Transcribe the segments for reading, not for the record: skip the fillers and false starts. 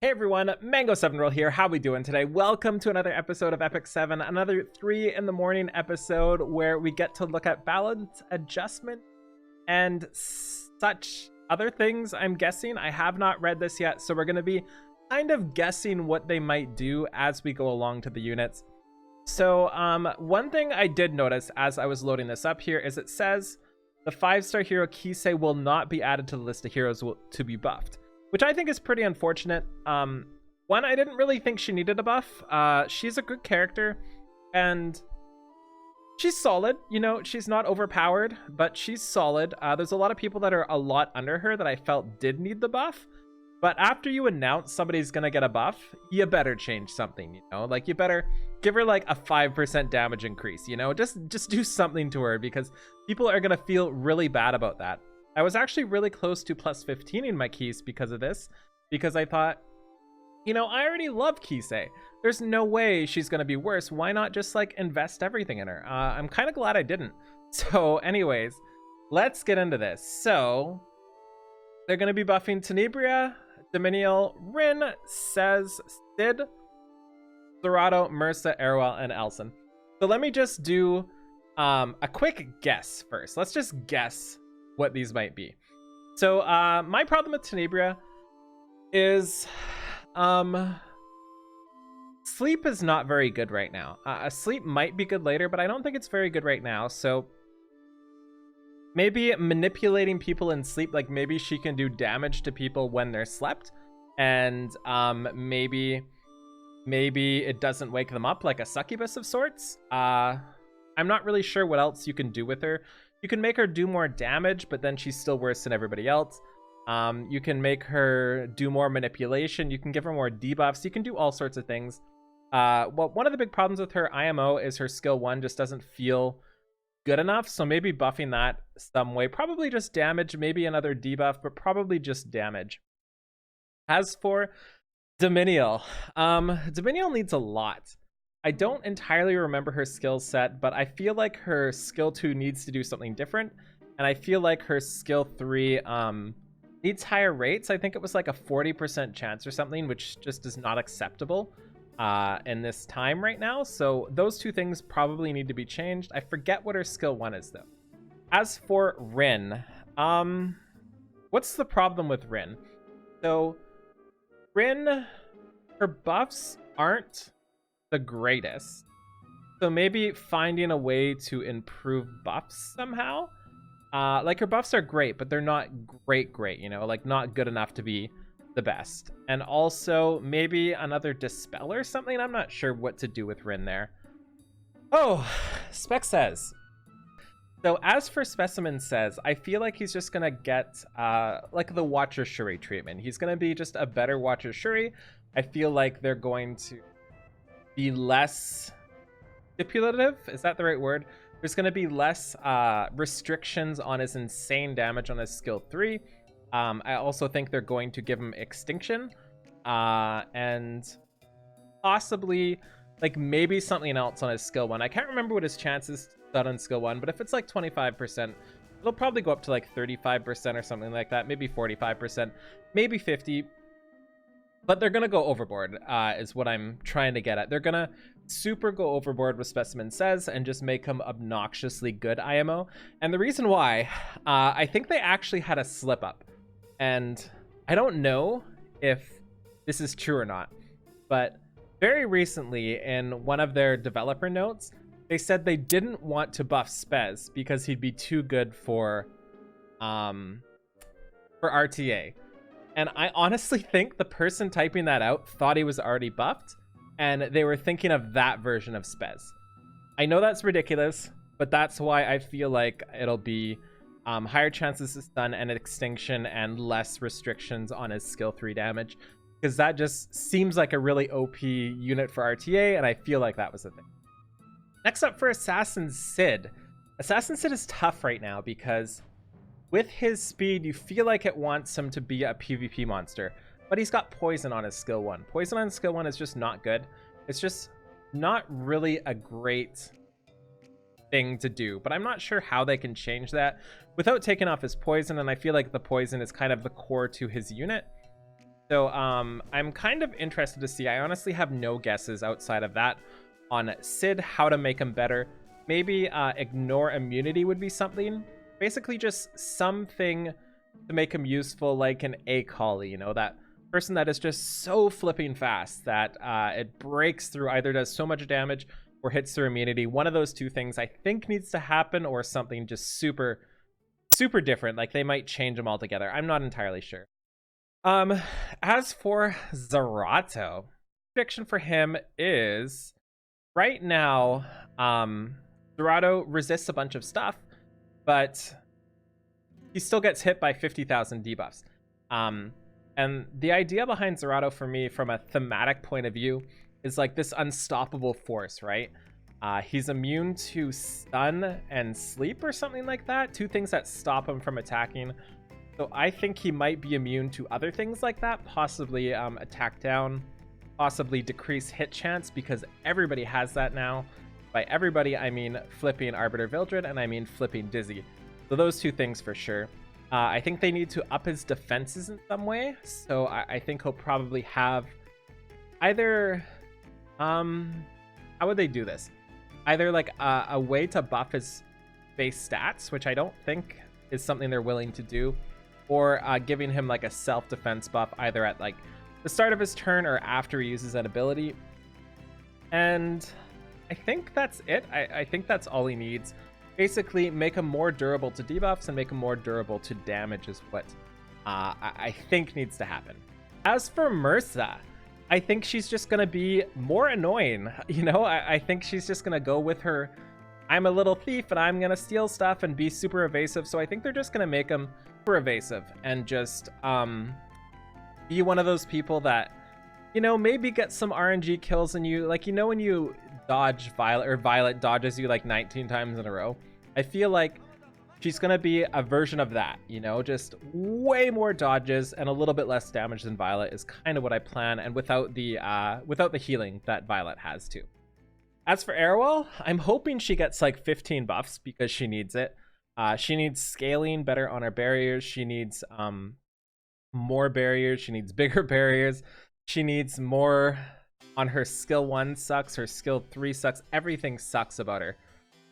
Hey everyone, Mango7Roll here. How we doing today? Welcome to another episode of Epic 7, another 3 in the morning episode where we get to look at balance adjustment and such other things, I'm guessing. I have not read this yet, so we're going to be kind of guessing what they might do as we go along to the units. So one thing I did notice as I was loading this up here is it says the 5-star hero Kisei will not be added to the list of heroes to be buffed, which I think is pretty unfortunate. One, I didn't really think she needed a buff. She's a good character, and she's solid. You know, she's not overpowered, but she's solid. There's a lot of people that are a lot under her that I felt did need the buff. But after you announce somebody's gonna get a buff, you better change something, you know? Like, you better give her like a 5% damage increase, you know? Just do something to her, because people are gonna feel really bad about that. I was actually really close to plus 15 in my keys because of this, because I thought, you know, I already love Kisei. There's no way she's going to be worse. Why not just like invest everything in her? I'm kind of glad I didn't. So anyways, let's get into this. So they're going to be buffing Tenebria, Dominiel, Rin, Spez, Sid, Surado, Mirsa, and Elson. So let me just do a quick guess first. Let's just guess what these might be. So my problem with Tenebria is sleep is not very good right now. Sleep might be good later, but I don't think it's very good right now. So maybe manipulating people in sleep, like maybe she can do damage to people when they're slept, and maybe it doesn't wake them up, like a succubus of sorts. I'm not really sure what else you can do with her. You can make her do more damage, but then she's still worse than everybody else. You can make her do more manipulation. You can give her more debuffs. You can do all sorts of things. Well, one of the big problems with her IMO is her skill 1 just doesn't feel good enough. So maybe buffing that some way. Probably just damage, maybe another debuff, but probably just damage. As for Dominiel, Dominiel needs a lot. I don't entirely remember her skill set, but I feel like her skill 2 needs to do something different. And I feel like her skill 3 needs higher rates. I think it was like a 40% chance or something, which just is not acceptable in this time right now. So those two things probably need to be changed. I forget what her skill 1 is though. As for Rin, what's the problem with Rin? So Rin, her buffs aren't the greatest. So maybe finding a way to improve buffs somehow. Like her buffs are great, but they're not great, you know, like not good enough to be the best. And also maybe another dispel or something. I'm not sure what to do with Rin there. Oh, Spec says. So as for Specimen says, I feel like he's just gonna get like the Watcher Shuri treatment. He's gonna be just a better Watcher Shuri. I feel like they're going to be less stipulative. Is that the right word? There's going to be less restrictions on his insane damage on his skill 3. I also think they're going to give him extinction and possibly like maybe something else on his skill 1. I can't remember what his chances done on skill 1, but if it's like 25%, it'll probably go up to like 35% or something like that, maybe 45%, maybe 50%. But they're going to go overboard, is what I'm trying to get at. They're going to super go overboard with Specimen Says and just make him obnoxiously good IMO. And the reason why, I think they actually had a slip up. And I don't know if this is true or not. But very recently, in one of their developer notes, they said they didn't want to buff Spez because he'd be too good for RTA. And I honestly think the person typing that out thought he was already buffed, and they were thinking of that version of Spez. I know that's ridiculous, but that's why I feel like it'll be higher chances of stun and extinction and less restrictions on his skill 3 damage, because that just seems like a really OP unit for RTA, and I feel like that was the thing. Next up for Assassin Sid. Assassin Sid is tough right now because with his speed, you feel like it wants him to be a PvP monster, but he's got poison on his skill 1. Poison on skill 1 is just not good. It's just not really a great thing to do, but I'm not sure how they can change that without taking off his poison, and I feel like the poison is kind of the core to his unit. So I'm kind of interested to see. I honestly have no guesses outside of that on Sid, how to make him better. Maybe ignore immunity would be something. Basically just something to make him useful, like an Coli, you know, that person that is just so flipping fast that it breaks through, either does so much damage or hits through immunity. One of those two things I think needs to happen, or something just super different. Like they might change them altogether. I'm not entirely sure. As for Surado, prediction for him is right now, Surado resists a bunch of stuff, but he still gets hit by 50,000 debuffs. And the idea behind Surado for me, from a thematic point of view, is like this unstoppable force, right? He's immune to stun and sleep or something like that. Two things that stop him from attacking. So I think he might be immune to other things like that, possibly attack down, possibly decrease hit chance, because everybody has that now. By everybody, I mean flipping Arbiter Vildred, and I mean flipping Dizzy. So those two things for sure. I think they need to up his defenses in some way. So I think he'll probably have either... how would they do this? Either like a way to buff his base stats, which I don't think is something they're willing to do, or giving him like a self-defense buff either at like the start of his turn or after he uses an ability. And I think that's it. I think that's all he needs. Basically make him more durable to debuffs and make him more durable to damage is what I think needs to happen. As for Mirsa, I think she's just going to be more annoying. You know, I think she's just going to go with her, I'm a little thief and I'm going to steal stuff, and be super evasive. So I think they're just going to make him super evasive and just be one of those people that, you know, maybe get some RNG kills and you, like, you know, when you dodge Violet, or Violet dodges you like 19 times in a row. I feel like she's going to be a version of that, you know, just way more dodges and a little bit less damage than Violet is kind of what I plan, and without the healing that Violet has too. As for Arowell, I'm hoping she gets like 15 buffs because she needs it. She needs scaling better on her barriers. She needs more barriers. She needs bigger barriers. She needs more on her skill 1 sucks. Her skill 3 sucks. Everything sucks about her.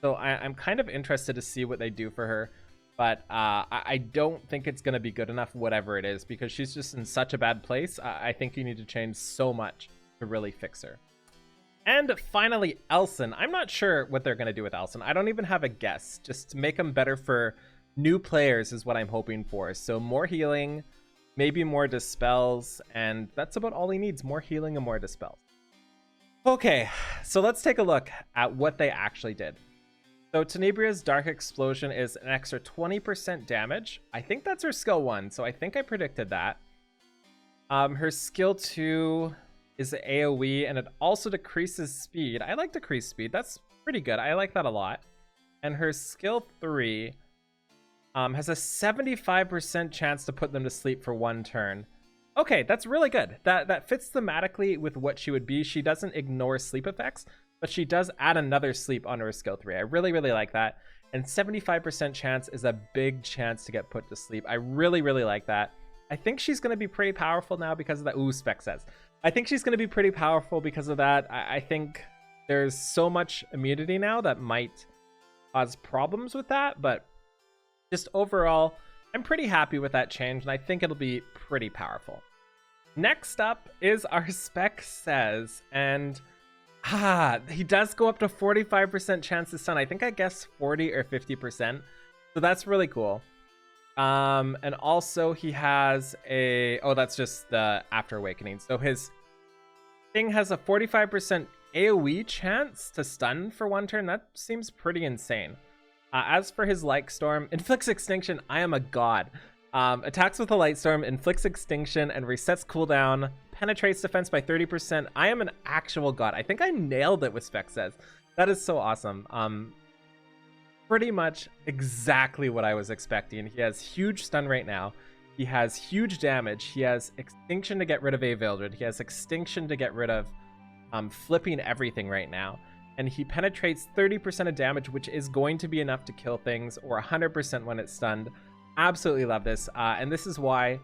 So I'm kind of interested to see what they do for her. But I don't think it's going to be good enough, whatever it is, because she's just in such a bad place. I think you need to change so much to really fix her. And finally, Elson. I'm not sure what they're going to do with Elson. I don't even have a guess. Just to make him better for new players is what I'm hoping for. So more healing, maybe more dispels, and that's about all he needs. More healing and more dispels. Okay, so let's take a look at what they actually did. So Tenebria's Dark Explosion is an extra 20% damage. I think that's her skill 1, so I think I predicted that. Her skill 2... is the AoE, and it also decreases speed. I like decreased speed. That's pretty good. I like that a lot. And her skill 3 has a 75% chance to put them to sleep for 1 turn. Okay, that's really good. That fits thematically with what she would be. She doesn't ignore sleep effects, but she does add another sleep onto her skill 3. I really like that. And 75% chance is a big chance to get put to sleep. I really like that. I think she's going to be pretty powerful now because of that. Ooh, Spec says. I think she's going to be pretty powerful because of that. I think there's so much immunity now that might cause problems with that, but just overall, I'm pretty happy with that change, and I think it'll be pretty powerful. Next up is our Spec says, and he does go up to 45% chance to stun. I think I guessed 40 or 50%, so that's really cool. And also he has a, oh, that's just the After Awakening. So his thing has a 45% AoE chance to stun for 1 turn. That seems pretty insane. As for his Light Storm, inflicts extinction. I am a god. Attacks with a Light Storm, inflicts extinction, and resets cooldown. Penetrates defense by 30%. I am an actual god. I think I nailed it with Spec says. That is so awesome. Pretty much exactly what I was expecting. He has huge stun right now. He has huge damage. He has extinction to get rid of a Vildred. He has extinction to get rid of flipping everything right now. And he penetrates 30% of damage, which is going to be enough to kill things, or 100% when it's stunned. Absolutely love this. And this is why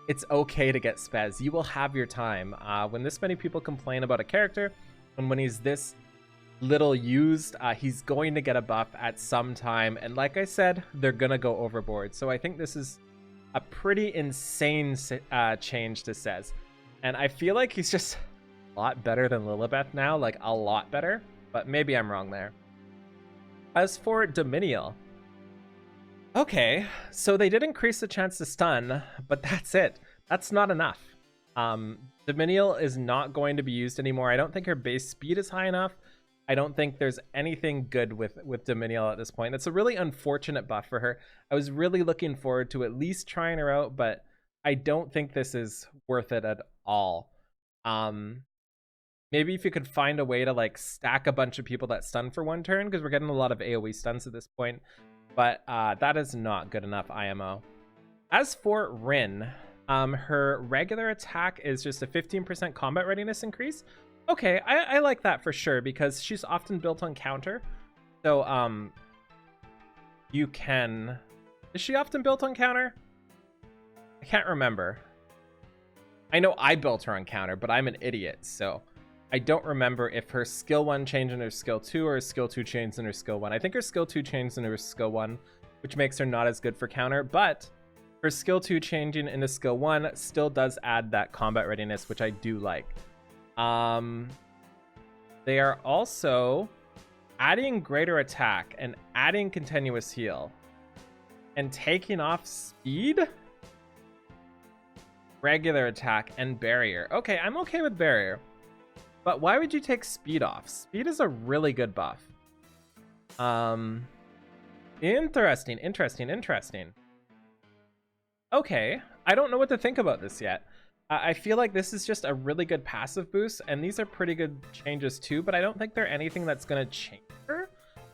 it's okay to get Spez. You will have your time. When this many people complain about a character, and when he's this little used, he's going to get a buff at some time. And like I said, they're gonna go overboard. So I think this is a pretty insane change to Spez. And I feel like he's just a lot better than Lilibeth now, like a lot better. But maybe I'm wrong there. As for Dominiel, okay, so they did increase the chance to stun, but that's it. That's not enough. Dominiel is not going to be used anymore. I don't think her base speed is high enough. I don't think there's anything good with Dominiel at this point. It's a really unfortunate buff for her. I was really looking forward to at least trying her out, but I don't think this is worth it at all. Maybe if you could find a way to like stack a bunch of people that stun for one turn, because we're getting a lot of AoE stuns at this point. But that is not good enough IMO. As for Rin, her regular attack is just a 15% combat readiness increase. Okay, I like that for sure, because she's often built on counter. So you can... Is she often built on counter? I can't remember. I know I built her on counter, but I'm an idiot, so I don't remember if her skill 1 changed in her skill 2 or her skill 2 changed in her skill 1. I think her skill 2 changed in her skill 1, which makes her not as good for counter, but her skill 2 changing into skill 1 still does add that combat readiness, which I do like. They are also adding greater attack and adding continuous heal and taking off speed, regular attack, and barrier. Okay, I'm okay with barrier. But why would you take speed off? Speed is a really good buff. Interesting. Okay, I don't know what to think about this yet. I feel like this is just a really good passive boost, and these are pretty good changes too, but I don't think they're anything that's going to change her.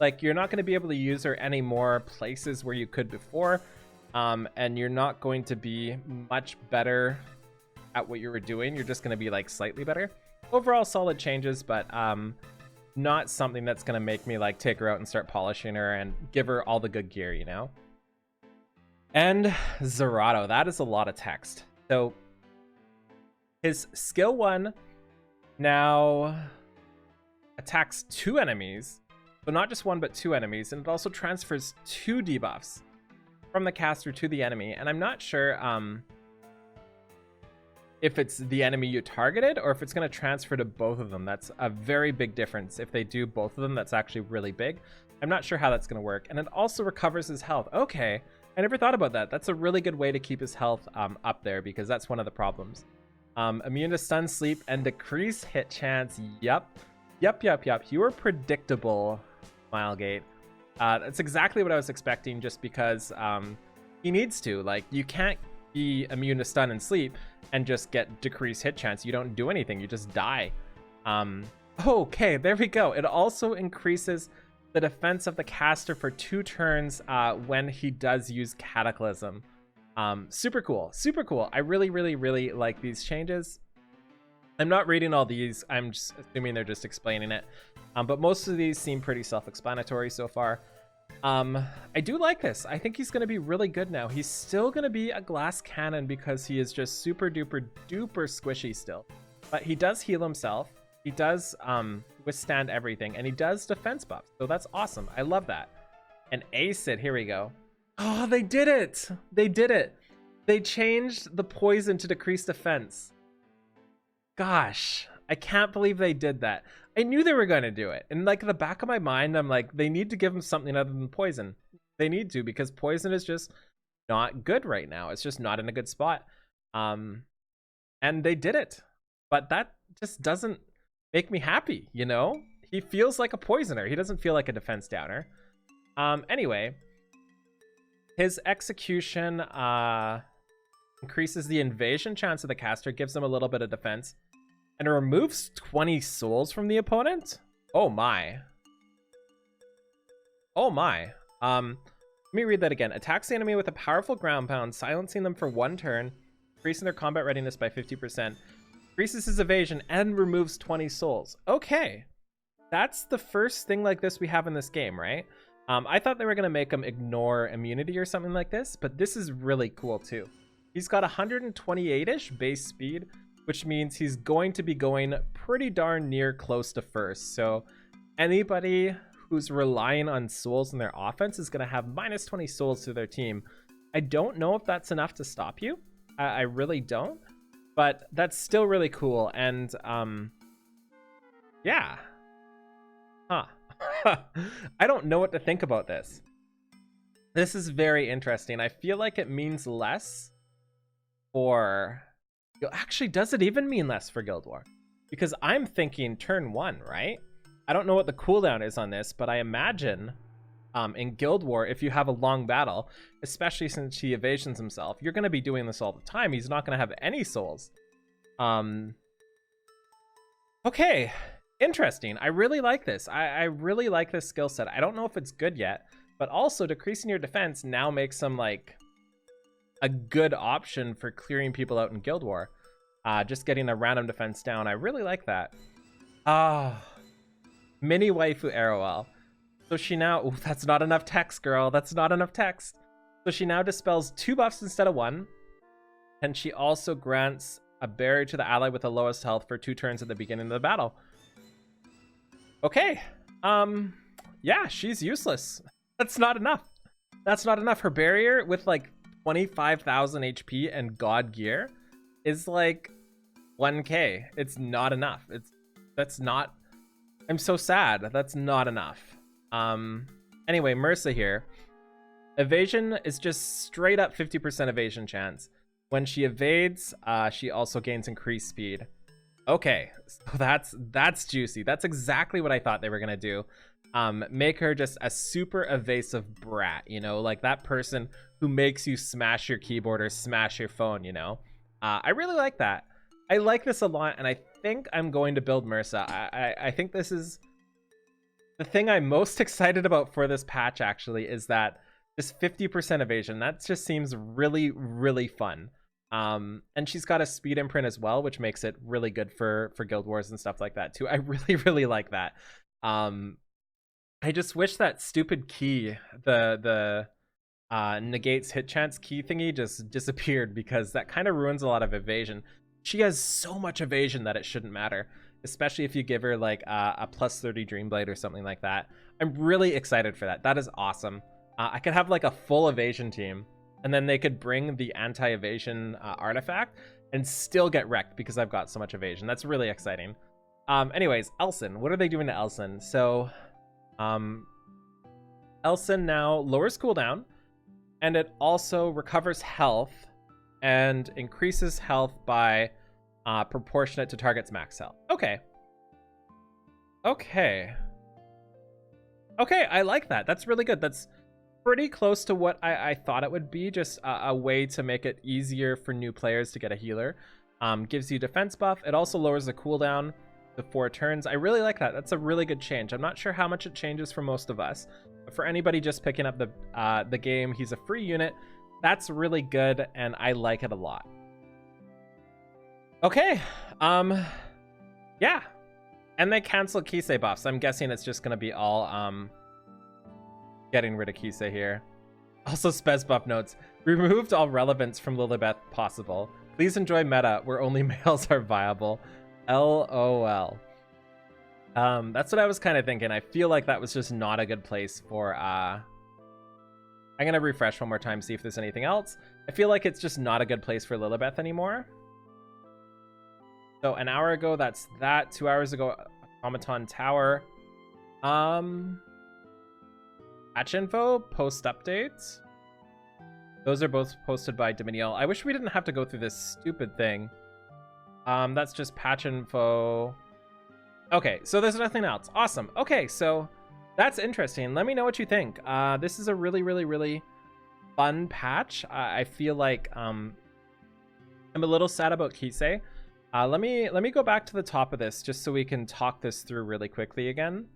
Like, you're not going to be able to use her any more places where you could before, and you're not going to be much better at what you were doing. You're just going to be, like, slightly better. Overall, solid changes, but not something that's going to make me, like, take her out and start polishing her and give her all the good gear, you know? And Surado, that is a lot of text. So his skill 1 now attacks 2 enemies, so not just 1 but 2 enemies, and it also transfers 2 debuffs from the caster to the enemy. And I'm not sure if it's the enemy you targeted or if it's going to transfer to both of them. That's a very big difference. If they do both of them, that's actually really big. I'm not sure how that's going to work. And it also recovers his health. Okay, I never thought about that. That's a really good way to keep his health up there, because that's one of the problems. Immune to stun, sleep, and decreased hit chance. Yep. You were predictable, Smilegate. That's exactly what I was expecting, just because he needs to. Like, you can't be immune to stun and sleep and just get decreased hit chance. You don't do anything. You just die. Okay, there we go. It also increases the defense of the caster for 2 turns when he does use Cataclysm. Super cool. I really like these changes. I'm not reading all these. I'm just assuming they're just explaining it. But most of these seem pretty self-explanatory so far. I do like this. I think he's going to be really good now. He's still going to be a glass cannon because he is just super duper squishy still. But he does heal himself. He does withstand everything, and he does defense buffs. So that's awesome. I love that. And Acid, here we go. Oh, they did it. They changed the poison to decrease defense. Gosh, I can't believe they did that. I knew they were going to do it. In like the back of my mind, I'm like, they need to give him something other than poison. They need to, because poison is just not good right now. It's just not in a good spot. And they did it. But that just doesn't make me happy, you know? He feels like a poisoner. He doesn't feel like a defense downer. Anyway, his execution increases the invasion chance of the caster, gives him a little bit of defense, and it removes 20 souls from the opponent. Oh my. Let me read that again. Attacks the enemy with a powerful ground pound, silencing them for 1 turn, increasing their combat readiness by 50%, increases his evasion, and removes 20 souls. Okay, that's the first thing like this we have in this game, right? I thought they were going to make him ignore immunity or something like this, but this is really cool too. He's got 128-ish base speed, which means he's going to be going pretty darn near close to first. So anybody who's relying on souls in their offense is going to have minus 20 souls to their team. I don't know if that's enough to stop you. I really don't. But that's still really cool. And yeah. Huh. I don't know what to think about this. This is very interesting. I feel like it means less for... Actually, does it even mean less for Guild War? Because I'm thinking turn 1, right? I don't know what the cooldown is on this, but I imagine in Guild War, if you have a long battle, especially since he evasions himself, you're going to be doing this all the time. He's not going to have any souls. Okay, interesting. I really like this. I really like this skill set. I don't know if it's good yet, but also decreasing your defense now makes him like a good option for clearing people out in Guild War. Just getting a random defense down. I really like that. Mini waifu Arrowell. So she now... Ooh, that's not enough text, girl. That's not enough text. So she now dispels 2 buffs instead of 1. And she also grants a barrier to the ally with the lowest health for 2 turns at the beginning of the battle. Okay. Yeah, she's useless. That's not enough. That's not enough. Her barrier with like 25,000 HP and God gear is like 1k. It's not enough. That's not... I'm so sad. That's not enough. Anyway, Mirsa here. Evasion is just straight up 50% evasion chance. When she evades, she also gains increased speed. Okay, so that's juicy. That's exactly what I thought they were gonna do. Make her just a super evasive brat, you know, like that person who makes you smash your keyboard or smash your phone, you know. I really like that. I like this a lot, and I think I'm going to build Mirsa. I think this is the thing I'm most excited about for this patch, actually, is that this 50% evasion. That just seems really, really fun. And she's got a speed imprint as well, which makes it really good for Guild Wars and stuff like that too. I really, really like that. I just wish that stupid key, the negates hit chance key thingy, just disappeared, because that kind of ruins a lot of evasion. She has so much evasion that it shouldn't matter, especially if you give her like a plus 30 Dream Blade or something like that. I'm really excited for that. That is awesome. I could have like a full evasion team, and then they could bring the anti-evasion artifact and still get wrecked because I've got so much evasion. That's really exciting. Anyways, Elson. What are they doing to Elson? So, Elson now lowers cooldown, and it also recovers health and increases health by proportionate to target's max health. Okay. Okay. Okay, I like that. That's really good. That's pretty close to what I thought it would be. Just a way to make it easier for new players to get a healer. Gives you defense buff. It also lowers the cooldown to 4 turns. I really like that. That's a really good change. I'm not sure how much it changes for most of us, but for anybody just picking up the game, he's a free unit. That's really good, and I like it a lot. Okay. Yeah. And they canceled Kisei buffs. I'm guessing it's just gonna be all getting rid of Kisei here. Also, Spez buff notes. Removed all relevance from Lilibeth possible. Please enjoy meta where only males are viable. LOL. That's what I was kind of thinking. I feel like that was just not a good place for I'm gonna refresh one more time, see if there's anything else. I feel like it's just not a good place for Lilibeth anymore. So an hour ago, that's that. 2 hours ago, Automaton Tower. Patch info, post updates. Those are both posted by Dominiel. I wish we didn't have to go through this stupid thing. That's just patch info. Okay, so there's nothing else. Awesome. Okay, so that's interesting. Let me know what you think. This is a really, really, really fun patch. I feel like I'm a little sad about Kisei. Let me go back to the top of this just so we can talk this through really quickly again.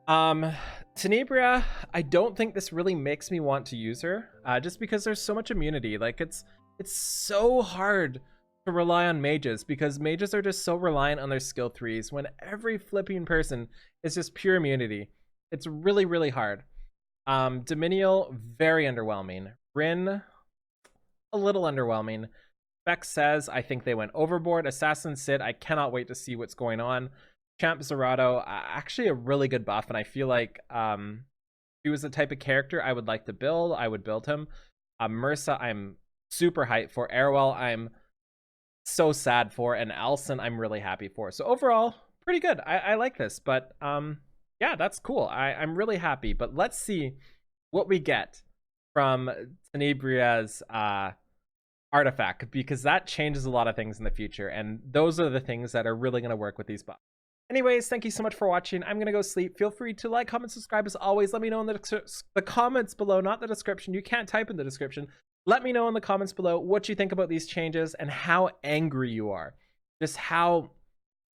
Tenebria, I don't think this really makes me want to use her, just because there's so much immunity. Like it's so hard to rely on mages, because mages are just so reliant on their skill 3s when every flipping person is just pure immunity. It's really, really hard. Dominiel, very underwhelming. Rin, a little underwhelming. Bex says, I think they went overboard. Assassin Sid, I cannot wait to see what's going on. Champ Surado, actually a really good buff, and I feel like if he was the type of character I would like to build, I would build him. Mirsa, I'm super hyped for. Airwell, I'm so sad for. And Elson, I'm really happy for. So overall, pretty good. I like this, but yeah, that's cool. I'm really happy, but let's see what we get from Tenebria's artifact, because that changes a lot of things in the future, and those are the things that are really going to work with these buffs. Anyways, thank you so much for watching. I'm gonna go sleep. Feel free to like, comment, subscribe as always. Let me know in the comments below, not the description. You can't type in the description. Let me know in the comments below what you think about these changes and how angry you are, just how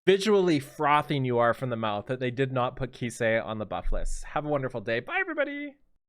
visually frothing you are from the mouth that they did not put Kisei on the buff list. Have a wonderful day. Bye everybody.